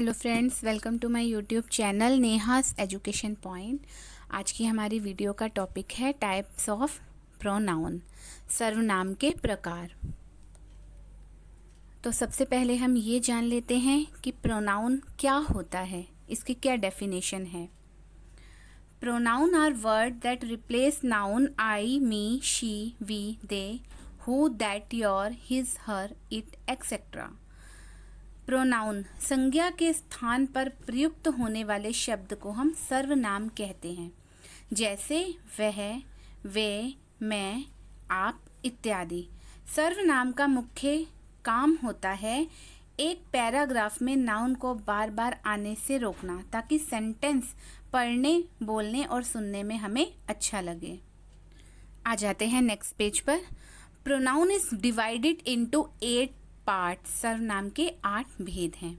Hello friends, welcome to my YouTube channel Neha's education point. आज की हमारी वीडियो का टॉपिक है टाइप्स ऑफ प्रोनाउन, सर्वनाम के प्रकार। तो सबसे पहले हम ये जान लेते हैं कि प्रोनाउन क्या होता है, इसकी क्या डेफिनेशन है। Pronoun are word that replace noun I, me, she, we, they, who, that, your, his, her, it, etcetera. Pronoun संज्ञा के स्थान पर प्रयुक्त होने वाले शब्द को हम सर्वनाम कहते हैं, जैसे वह, वे, मैं, आप इत्यादि। सर्वनाम का मुख्य काम होता है एक पैराग्राफ में नाउन को बार बार आने से रोकना, ताकि सेंटेंस पढ़ने, बोलने और सुनने में हमें अच्छा लगे। आ जाते हैं नेक्स्ट पेज पर। Pronoun is divided into 8 part. सर्वनाम के 8 भेद हैं।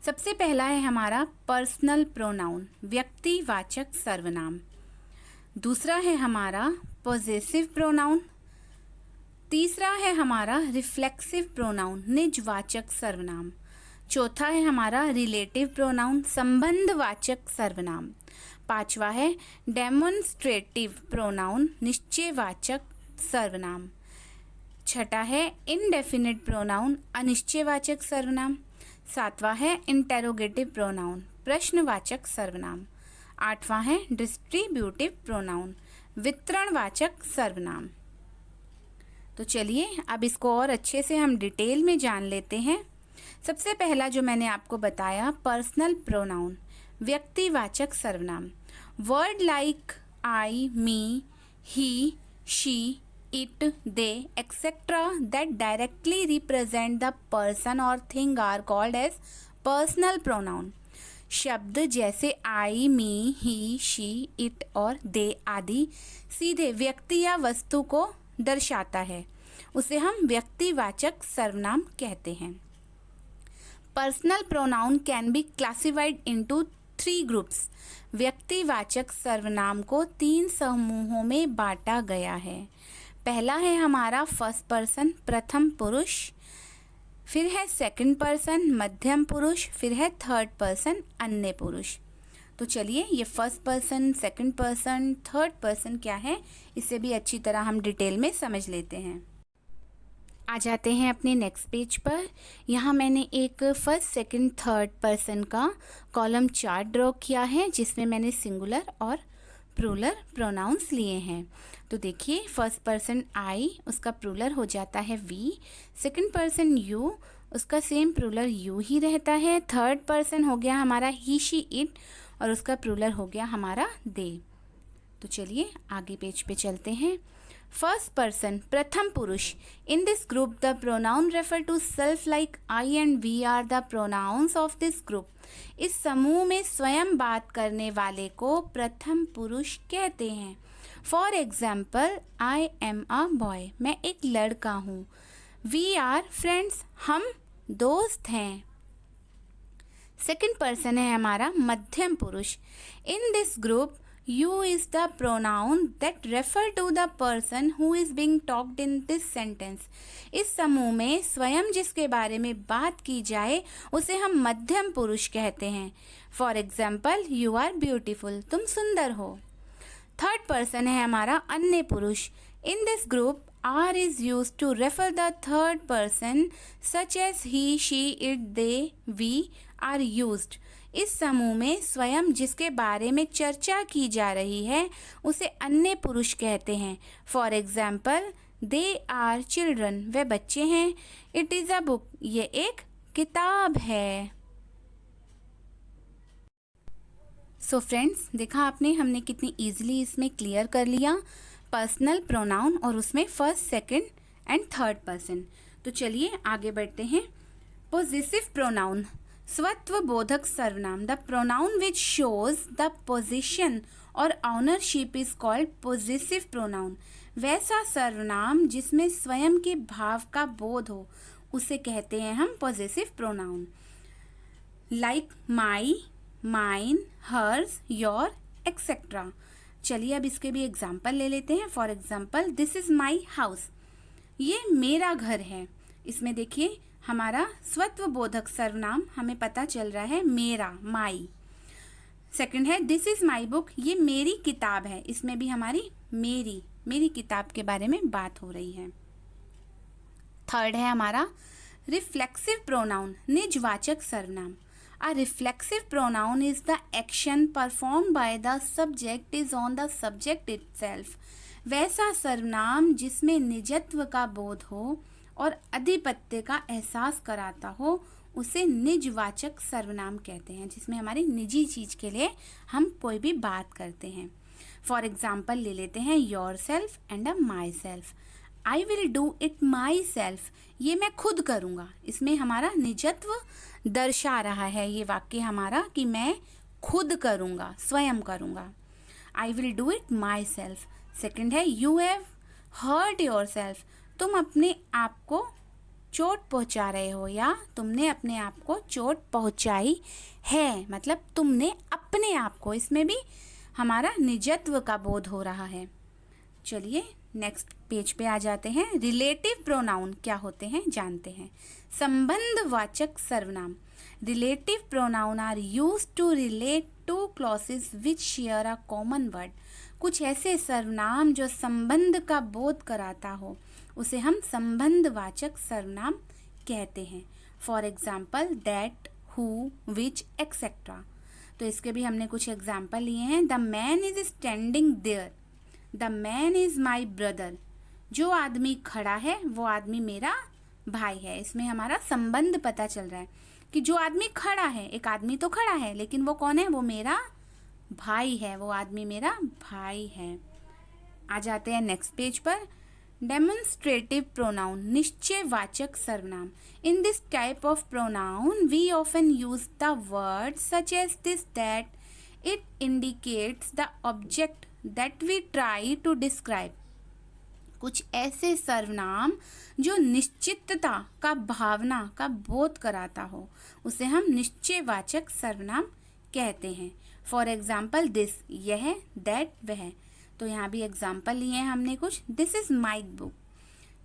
सबसे पहला है हमारा पर्सनल प्रोनाउन, व्यक्तिवाचक सर्वनाम। दूसरा है हमारा पॉजेसिव प्रोनाउन। तीसरा है हमारा रिफ्लेक्सिव प्रोनाउन, निजवाचक सर्वनाम। चौथा है हमारा रिलेटिव प्रोनाउन, संबंधवाचक सर्वनाम। पांचवा है डेमोन्स्ट्रेटिव प्रोनाउन, निश्चयवाचक सर्वनाम। छठा है इनडेफिनिट प्रोनाउन, अनिश्चयवाचक सर्वनाम। सातवां है इंटेरोगेटिव प्रोनाउन, प्रश्नवाचक सर्वनाम। आठवां है डिस्ट्रीब्यूटिव प्रोनाउन, वितरणवाचक सर्वनाम। तो चलिए अब इसको और अच्छे से हम डिटेल में जान लेते हैं। सबसे पहला जो मैंने आपको बताया, पर्सनल प्रोनाउन, व्यक्तिवाचक सर्वनाम। Word like I, me, he, she, it, they, etc. that directly represent the person or thing are called as personal pronoun. शब्द जैसे आई, मी, ही, शी, इट और दे आदि सीधे व्यक्ति या वस्तु को दर्शाता है, उसे हम व्यक्तिवाचक सर्वनाम कहते हैं। Personal pronoun can be classified into 3 groups. व्यक्तिवाचक सर्वनाम को 3 समूहों में बांटा गया है। पहला है हमारा फर्स्ट पर्सन, प्रथम पुरुष। फिर है सेकंड पर्सन, मध्यम पुरुष। फिर है थर्ड पर्सन, अन्य पुरुष। तो चलिए ये first person, second person, third person क्या है, इसे भी अच्छी तरह हम डिटेल में समझ लेते हैं। आ जाते हैं अपने नेक्स्ट पेज पर। यहाँ मैंने एक फर्स्ट, सेकंड, थर्ड पर्सन का कॉलम चार्ट ड्रॉ किया है, जिसमें मैंने सिंगुलर और प्लूरल प्रोनाउंस लिए हैं। तो देखिए, फर्स्ट पर्सन आई, उसका प्लूरल हो जाता है वी। सेकंड पर्सन यू, उसका सेम प्लूरल यू ही रहता है। थर्ड पर्सन हो गया हमारा ही, शी, इट, और उसका प्लूरल हो गया हमारा दे। तो चलिए आगे पेज पे चलते हैं। फर्स्ट पर्सन, प्रथम पुरुष। In this group the pronoun refer to self like I and we are the pronouns of this group. इस समूह में स्वयं बात करने वाले को प्रथम पुरुष कहते हैं। For example, I am a boy, मैं एक लड़का हूँ। वी आर फ्रेंड्स, हम दोस्त हैं। सेकंड पर्सन है हमारा मध्यम पुरुष। In this group you is the pronoun that refer to the person who is being talked in this sentence. इस समूह में स्वयं जिसके बारे में बात की जाए उसे हम मध्यम पुरुष कहते हैं। For example, you are beautiful, तुम सुंदर हो। थर्ड पर्सन है हमारा अन्य पुरुष। In this group are is use to refer the third person such as he, she, it, they, we are used. इस समूह में स्वयं जिसके बारे में चर्चा की जा रही है उसे अन्य पुरुष कहते हैं। For example, they are children, वे बच्चे हैं। इट इज़ अ बुक, ये एक किताब है। सो फ्रेंड्स, देखा आपने, हमने कितनी ईजिली इसमें क्लियर कर लिया पर्सनल प्रोनाउन, और उसमें first, second and third person. तो चलिए आगे बढ़ते हैं। पॉजेसिव प्रोनाउन, स्वत्व बोधक सर्वनाम। The pronoun which shows the position or ownership is called possessive pronoun. वैसा सर्वनाम जिसमें स्वयं के भाव का बोध हो उसे कहते हैं हम possessive pronoun. Like my, mine, hers, your, etcetera. चलिए अब इसके भी एग्जाम्पल ले लेते हैं। For example, this is my house, ये मेरा घर है। इसमें देखिए हमारा स्वत्वबोधक सर्वनाम हमें पता चल रहा है मेरा, माई। सेकंड है दिस इज माई बुक, ये मेरी किताब है, इसमें भी हमारी मेरी किताब के बारे में बात हो रही है। थर्ड है हमारा रिफ्लेक्सिव प्रोनाउन, निजवाचक सर्वनाम। A reflexive pronoun is the action performed by the subject is on the subject itself। वैसा सर्वनाम जिसमें निजत्व का बोध हो और अधिपत्य का एहसास कराता हो उसे निजवाचक सर्वनाम कहते हैं, जिसमें हमारी निजी चीज के लिए हम कोई भी बात करते हैं। फॉर एग्जाम्पल ले लेते हैं your self and a my self. I will do it my self, ये मैं खुद करूँगा, इसमें हमारा निजत्व दर्शा रहा है ये वाक्य हमारा कि मैं खुद करूँगा, स्वयं करूँगा। I will do it myself. Second है you have hurt yourself, तुम अपने आप को चोट पहुँचा रहे हो या तुमने अपने आप को चोट पहुँचाई है, मतलब तुमने अपने आप को, इसमें भी हमारा निजत्व का बोध हो रहा है। चलिए नेक्स्ट पेज पे आ जाते हैं। रिलेटिव प्रोनाउन क्या होते हैं जानते हैं। संबंधवाचक सर्वनाम। Relative pronoun are used to relate to clauses which share a common word. कुछ ऐसे सर्वनाम जो संबंध का बोध कराता हो उसे हम संबंधवाचक सर्वनाम कहते हैं। For example that, who, which, etcetera. तो इसके भी हमने कुछ एग्जाम्पल लिए हैं। The man is standing there, the man is my brother. जो आदमी खड़ा है वो आदमी मेरा भाई है। इसमें हमारा संबंध पता चल रहा है कि जो आदमी खड़ा है, एक आदमी तो खड़ा है लेकिन वो कौन है, वो मेरा भाई है, वो आदमी मेरा भाई है। आ जाते हैं नेक्स्ट पेज पर। डेमोन्स्ट्रेटिव प्रोनाउन, निश्चयवाचक सर्वनाम। In this type of pronoun we often use the word such as this that it indicates the object that we try to describe। कुछ ऐसे सर्वनाम जो निश्चितता का भावना का बोध कराता हो उसे हम निश्चयवाचक सर्वनाम कहते हैं। फॉर एग्जाम्पल दिस, यह, दैट, वह। तो यहाँ भी एग्जाम्पल लिए हैं हमने कुछ। दिस इज माई बुक,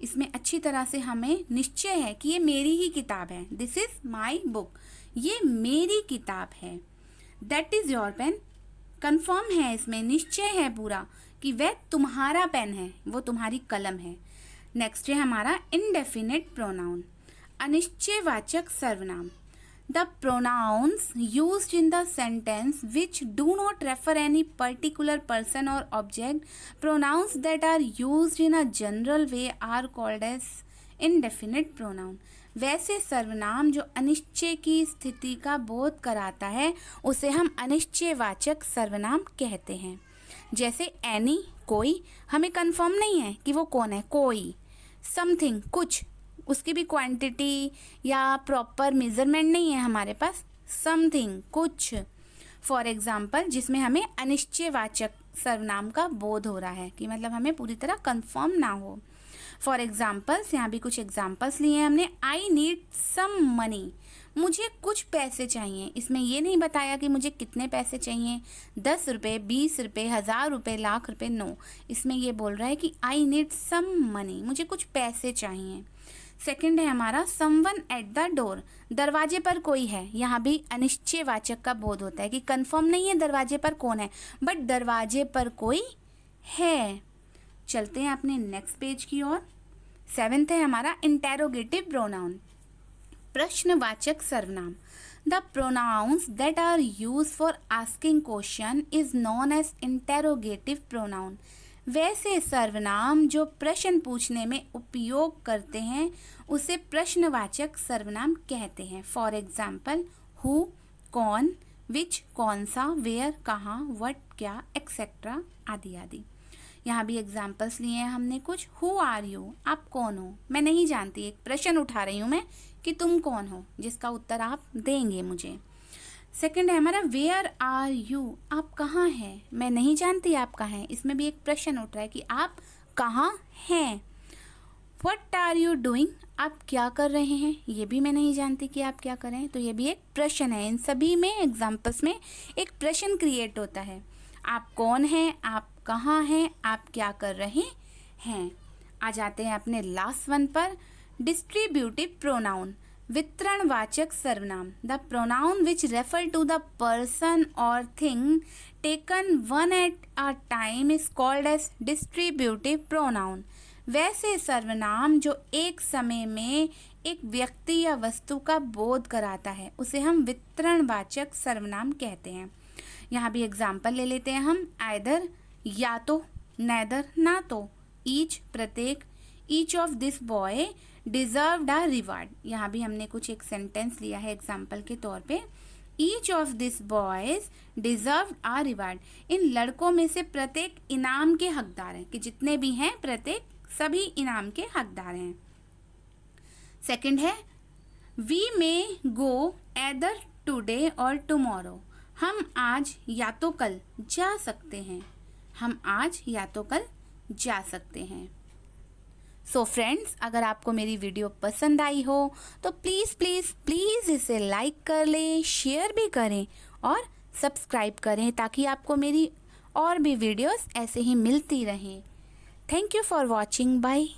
इसमें अच्छी तरह से हमें निश्चय है कि ये मेरी ही किताब है। दिस इज माई बुक, ये मेरी किताब है। That is your pen, confirm है, इसमें निश्चय है पूरा कि वह तुम्हारा पेन है, वो तुम्हारी कलम है। नेक्स्ट है हमारा इंडेफिनिट प्रोनाउन, अनिश्चयवाचक सर्वनाम। The pronouns used in the sentence which do not refer any particular person or object, pronouns that are used in a general way are called as indefinite pronoun. वैसे सर्वनाम जो अनिश्चय की स्थिति का बोध कराता है उसे हम अनिश्चयवाचक सर्वनाम कहते हैं। जैसे एनी, कोई, हमें कंफर्म नहीं है कि वो कौन है, कोई। समथिंग, कुछ, उसकी भी क्वांटिटी या प्रॉपर मेजरमेंट नहीं है हमारे पास। समथिंग, कुछ। फॉर एग्जाम्पल जिसमें हमें अनिश्चयवाचक सर्वनाम का बोध हो रहा है कि मतलब हमें पूरी तरह कंफर्म ना हो। फॉर एग्जाम्पल्स, यहाँ भी कुछ एग्जाम्पल्स लिए हैं हमने। आई नीड सम मनी, मुझे कुछ पैसे चाहिए। इसमें ये नहीं बताया कि मुझे कितने पैसे चाहिए, 10 रुपये, 20 रुपये, 1000 रुपये, लाख रुपये, नो। इसमें ये बोल रहा है कि आई नीड सम मनी, मुझे कुछ पैसे चाहिए। सेकंड है हमारा समवन एट द डोर, दरवाजे पर कोई है। यहाँ भी अनिश्चयवाचक का बोध होता है कि कंफर्म नहीं है दरवाजे पर कौन है, बट दरवाजे पर कोई है। चलते हैं अपने नेक्स्ट पेज की ओर। 7th है हमारा इंटेरोगेटिव प्रोनाउन, प्रश्नवाचक सर्वनाम। The pronouns that are used for asking question is known as interrogative pronoun. वैसे सर्वनाम जो प्रश्न पूछने में उपयोग करते हैं उसे प्रश्नवाचक सर्वनाम कहते हैं। फॉर एग्जाम्पल हु, कौन, विच, कौन सा, वेयर, कहाँ, व्हाट, क्या, एक्सेट्रा, आदि आदि। यहाँ भी एग्जाम्पल्स लिए हैं हमने कुछ। हु आर यू, आप कौन हो, मैं नहीं जानती, एक प्रश्न उठा रही हूँ मैं कि तुम कौन हो, जिसका उत्तर आप देंगे मुझे। सेकंड है हमारा वेयर आर यू, आप कहाँ हैं, मैं नहीं जानती आप कहाँ हैं। इसमें भी एक प्रश्न उठ रहा है कि आप कहाँ हैं। व्हाट आर यू डूइंग, आप क्या कर रहे हैं, ये भी मैं नहीं जानती कि आप क्या कर रहे हैं। तो ये भी एक प्रश्न है। इन सभी में एग्जाम्पल्स में एक प्रश्न क्रिएट होता है। आप कौन हैं, आप कहाँ हैं, आप क्या कर रहे हैं। आ जाते हैं अपने लास्ट वन पर, डिस्ट्रीब्यूटिव प्रोनाउन, वितरणवाचक सर्वनाम, the pronoun which refer to the person or thing taken one at a time is called as distributive pronoun. वैसे सर्वनाम जो एक समय में एक व्यक्ति या वस्तु का बोध कराता है उसे हम वितरणवाचक सर्वनाम कहते हैं। यहाँ भी एग्जाम्पल ले लेते हैं हम। आइदर या तो, नेदर ना तो, ईच प्रत्येक, each of this boy deserved a reward. यहाँ भी हमने कुछ एक सेंटेंस लिया है एग्जाम्पल के तौर पे। Each of this boys deserved a reward. इन लड़कों में से प्रत्येक इनाम के हकदार हैं, कि जितने भी हैं प्रत्येक सभी इनाम के हकदार हैं। सेकंड है we may go either today or tomorrow. हम आज या तो कल जा सकते हैं। हम आज या तो कल जा सकते हैं। सो फ्रेंड्स, अगर आपको मेरी वीडियो पसंद आई हो तो प्लीज़ प्लीज़ प्लीज़ इसे लाइक कर लें, शेयर भी करें और सब्सक्राइब करें ताकि आपको मेरी और भी वीडियोस ऐसे ही मिलती रहें। Thank you for watching. Bye.